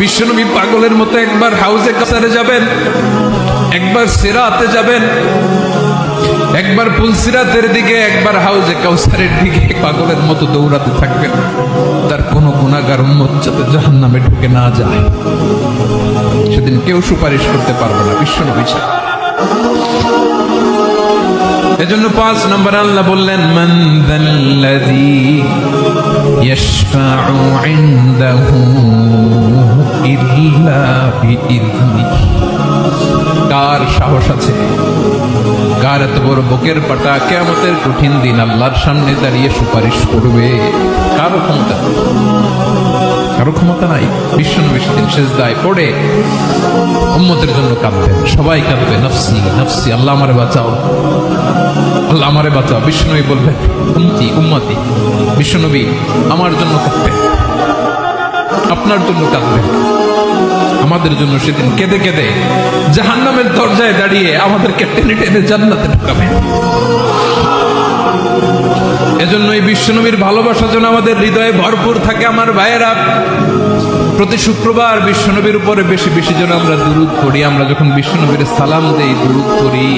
বিশ্বনবী পাগলের মতো একবার হাউজে কাসারে যাবেন, একবার সিরাতে যাবেন, একবার পুলসিরাতের দিকে, একবার হাউজে কাউসারের দিকে পাগলের মতো দৌড়াতে থাকবেন। তার কোনো গুনাহগার উম্মত যাতে জাহান্নামে ঢুকে না যায়, সেদিন কেউ সুপারিশ করতে পারবে না বিশ্বনবী ছাড়া। এজন্য 5 নম্বর আল্লাহ বললেন, মান যাল্লাযী ইয়াশফাউ ইনদাহু ইল্লা বিইযনিহি। কার সাহস আছে, কার এত বড় বুকের পাটা কিয়ামতের কঠিন দিন আল্লাহর সামনে দাঁড়িয়ে সুপারিশ করবে? কারো ক্ষমতা, কারো ক্ষমতা নাই। বিশ্বনবী সেদিন সেজদায় পড়ে উম্মতের জন্য কাঁদবেন, সবাই কাঁদবে, নফসি নফসি, আল্লাহ আমারে বাঁচাও, আল্লাহ আমারে বাঁচাও। বিশ্বনবী বলবেন, উম্মতি উম্মতি। বিশ্বনবী আমার জন্য কাঁদবেন, আপনার জন্য কাঁদবেন, আমাদের জন্য সেদিন কেঁদে কেঁদে জাহান্নামের দরজায় দাঁড়িয়ে আমাদেরকে টেনে টেনে জান্নাতে ঢুকাবেন। এজন্য এই বিশ্বনবীর ভালোবাসা যেন আমাদের হৃদয়ে ভরপুর থাকে। আমার ভাইয়েরা, প্রতি শুক্রবার বিশ্বনবীর উপরে বেশি বেশি যেন আমরা দুরূদ পড়ি। আমরা যখন বিশ্বনবীর সালাম দেই, দুরূদ পড়ি,